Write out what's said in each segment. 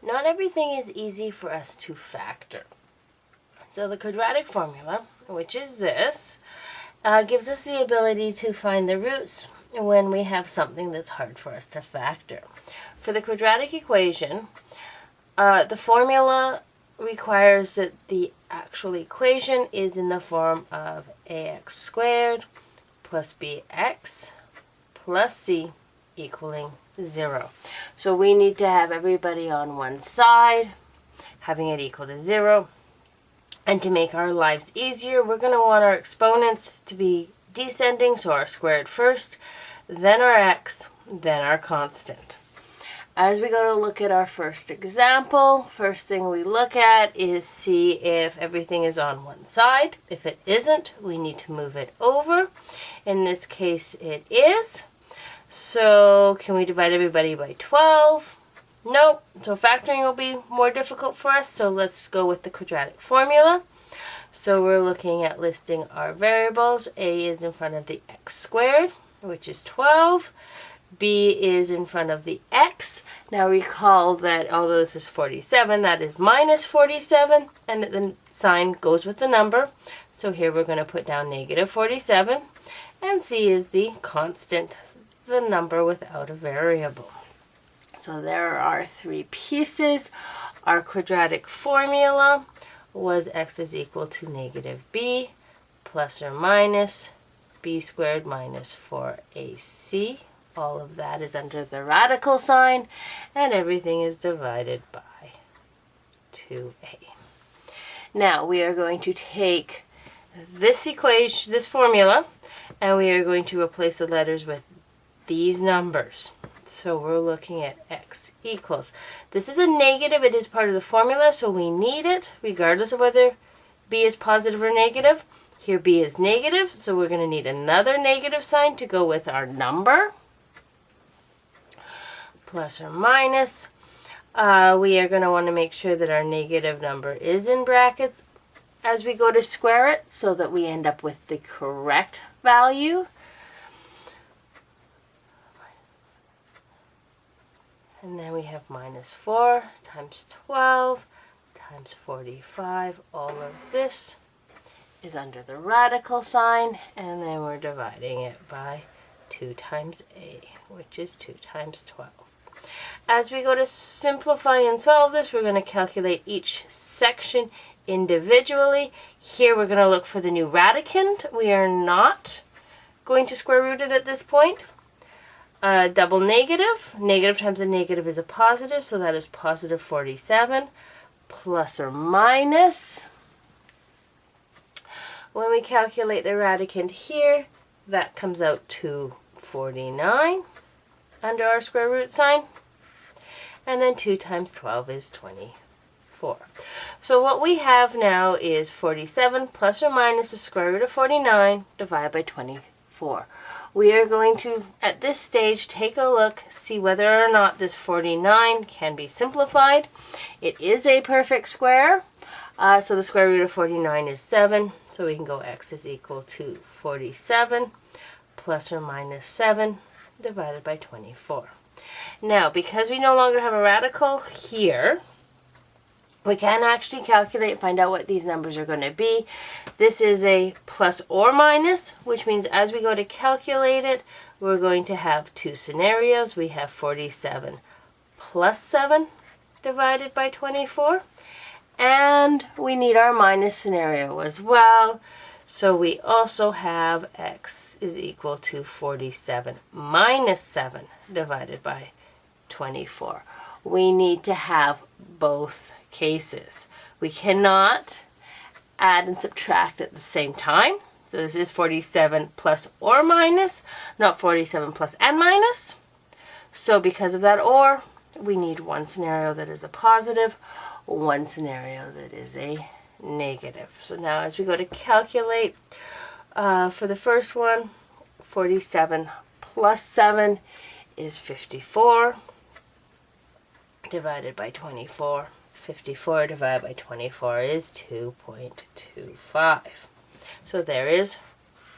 Not everything is easy for us to factor. So the quadratic formula, which is this, gives us the ability to find the roots when we have something that's hard for us to factor. For the quadratic equation, the formula requires that the actual equation is in the form of ax squared plus bx plus c equaling 0. So we need to have everybody on one side, having it equal to 0. And to make our lives easier, we're going to want our exponents to be descending, so our squared first, then our x, then our constant. As we go to look at our first example, first thing we look at is see if everything is on one side. If it isn't, we need to move it over. In this case, it is. So can we divide everybody by 12? Nope. So factoring will be more difficult for us, so let's go with the quadratic formula. So we're looking at listing our variables. A is in front of the x squared, which is 12. B is in front of the x. Now recall that although this is 47, that is minus 47, and that the sign goes with the number. So here we're going to put down negative 47, and C is the constant, the number without a variable. So there are our three pieces. Our quadratic formula was x is equal to negative b plus or minus b squared minus 4ac. All of that is under the radical sign, and everything is divided by 2a. Now we are going to take this equation, this formula, and we are going to replace the letters with these numbers. So we're looking at x equals. This is a negative. It is part of the formula, so we need it regardless of whether b is positive or negative. Here b is negative, so we're going to need another negative sign to go with our number. Plus or minus. We are going to want to make sure that our negative number is in brackets as we go to square it so that we end up with the correct value. And then we have minus 4 times 12 times 45. All of this is under the radical sign, and then we're dividing it by 2 times a, which is 2 times 12. As we go to simplify and solve this, we're going to calculate each section individually. Here we're going to look for the new radicand. We are not going to square root it at this point. Double negative. Negative times a negative is a positive, so that is positive 47 plus or minus. When we calculate the radicand here, that comes out to 49 under our square root sign. And then 2 times 12 is 24. So what we have now is 47 plus or minus the square root of 49 divided by 24. We are going to, at this stage, take a look, see whether or not this 49 can be simplified. It is a perfect square, so the square root of 49 is 7, so we can go x is equal to 47 plus or minus 7 divided by 24. Now, because we no longer have a radical here, we can actually calculate, find out what these numbers are going to be. This is a plus or minus, which means as we go to calculate it, we're going to have two scenarios. We have 47 plus 7 divided by 24. And we need our minus scenario as well. So we also have x is equal to 47 minus 7 divided by 24. We need to have both cases. We cannot add and subtract at the same time. So this is 47 plus or minus, not 47 plus and minus. So because of that or, we need one scenario that is a positive, one scenario that is a negative. So now as we go to calculate, for the first one, 47 plus 7 is 54 divided by 24. 54 divided by 24 is 2.25. So there is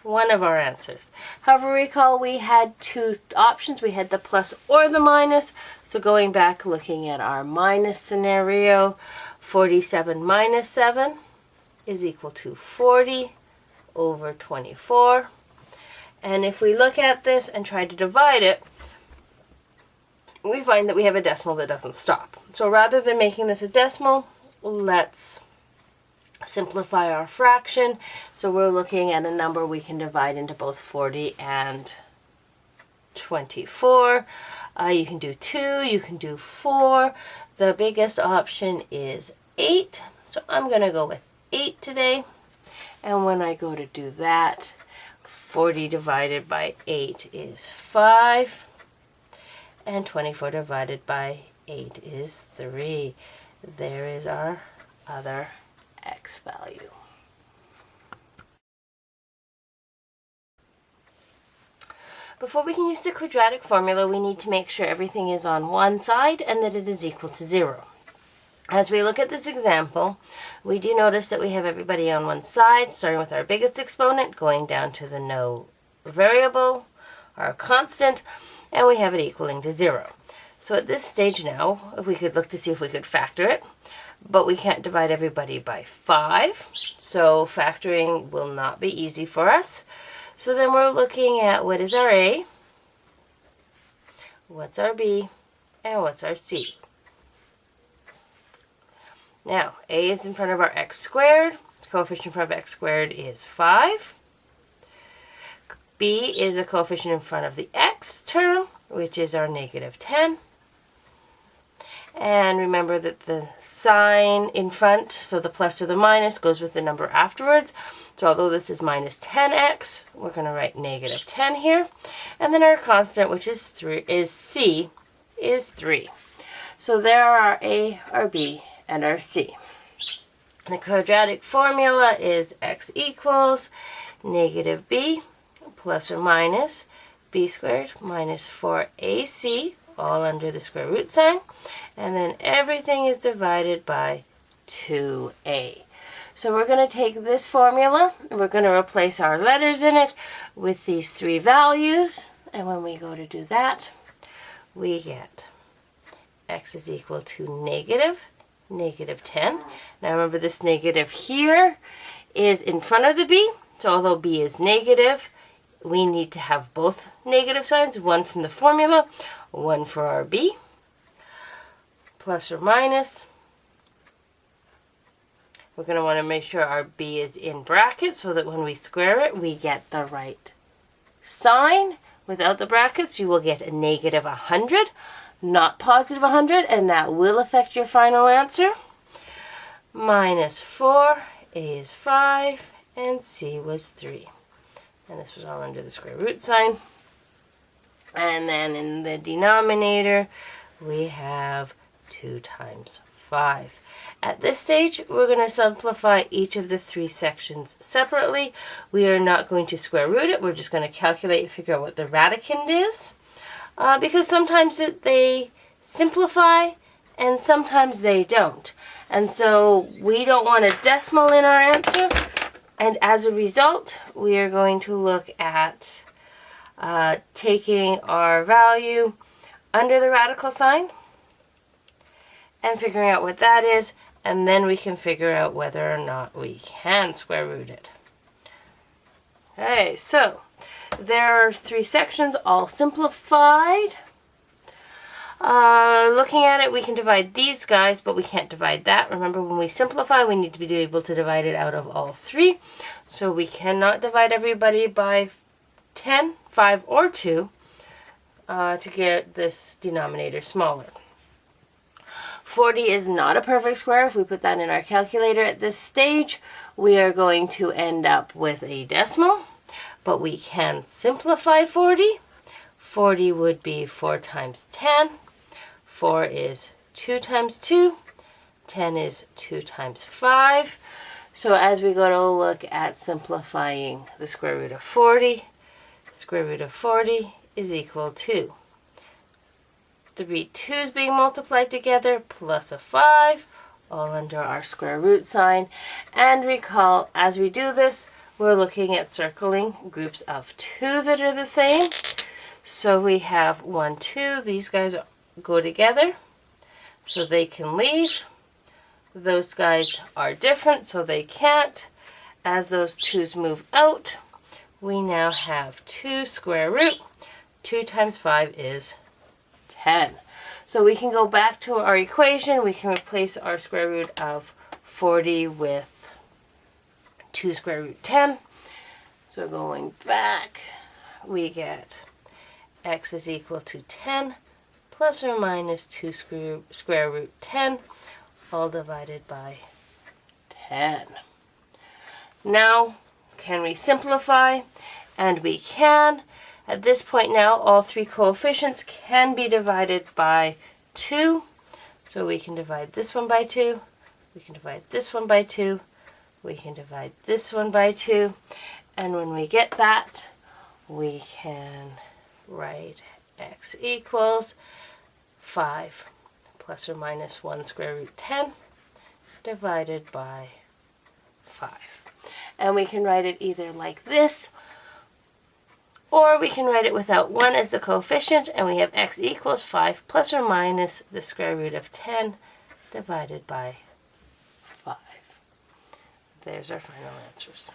one of our answers. However, recall we had two options. We had the plus or the minus. So going back, looking at our minus scenario, 47 minus 7 is equal to 40 over 24. And if we look at this and try to divide it, we find that we have a decimal that doesn't stop. So rather than making this a decimal, let's simplify our fraction. So we're looking at a number we can divide into both 40 and 24. You can do 2, you can do 4. The biggest option is 8. So I'm going to go with 8 today. And when I go to do that, 40 divided by 8 is 5. And 24 divided by 8 is 3. There is our other x value. Before we can use the quadratic formula, we need to make sure everything is on one side and that it is equal to 0. As we look at this example, we do notice that we have everybody on one side, starting with our biggest exponent, going down to the no variable, our constant, and we have it equaling to 0. So at this stage now, if we could look to see if we could factor it, but we can't divide everybody by 5, so factoring will not be easy for us. So then we're looking at what is our A, what's our B, and what's our C. Now, A is in front of our x squared. The coefficient in front of x squared is 5. B is a coefficient in front of the x term, which is our negative 10. And remember that the sign in front, so the plus or the minus, goes with the number afterwards. So although this is minus 10x, we're going to write negative 10 here. And then our constant, which is C, is 3. So there are our A, our B, and our C. The quadratic formula is x equals negative b plus or minus b squared minus 4ac, all under the square root sign, and then everything is divided by 2a. So we're going to take this formula, and we're going to replace our letters in it with these three values, and when we go to do that, we get x is equal to negative 10. Now remember, this negative here is in front of the b, so although b is negative, we need to have both negative signs, one from the formula, one for our b, plus or minus. We're going to want to make sure our b is in brackets so that when we square it, we get the right sign. Without the brackets, you will get a negative 100, not positive 100, and that will affect your final answer. Minus 4, a is 5, and c was 3. And this was all under the square root sign. And then in the denominator, we have 2 times 5. At this stage, we're going to simplify each of the three sections separately. We are not going to square root it. We're just going to calculate and figure out what the radicand is. Because sometimes they simplify and sometimes they don't. And so we don't want a decimal in our answer. And as a result, we are going to look at taking our value under the radical sign and figuring out what that is, and then we can figure out whether or not we can square root it. Okay, so there are three sections, all simplified. Looking at it, we can divide these guys, but we can't divide that. Remember, when we simplify, we need to be able to divide it out of all three. So we cannot divide everybody by 10, 5, or 2 to get this denominator smaller. 40 is not a perfect square. If we put that in our calculator at this stage, we are going to end up with a decimal, but we can simplify 40. 40 would be 4 times 10. 4 is 2 times 2. 10 is 2 times 5. So as we go to look at simplifying the square root of 40, the square root of 40 is equal to 3 2's being multiplied together plus a 5, all under our square root sign. And recall, as we do this, we're looking at circling groups of 2 that are the same. So we have 1, 2. These guys go together, so they can leave. Those guys are different, so they can't. As those 2's move out, we now have 2 square root. 2 times 5 is 10. So we can go back to our equation. We can replace our square root of 40 with 2 square root 10. So going back, we get x is equal to 10 plus or minus 2 square root 10, all divided by 10. Now, can we simplify? And we can. At this point now, all 3 coefficients can be divided by 2. So we can divide this one by 2. We can divide this one by 2. We can divide this one by 2. And when we get that, we can write x equals 5 plus or minus 1 square root 10 divided by 5. And we can write it either like this, or we can write it without 1 as the coefficient, and we have x equals 5 plus or minus the square root of 10 divided by 5. There's our final answers.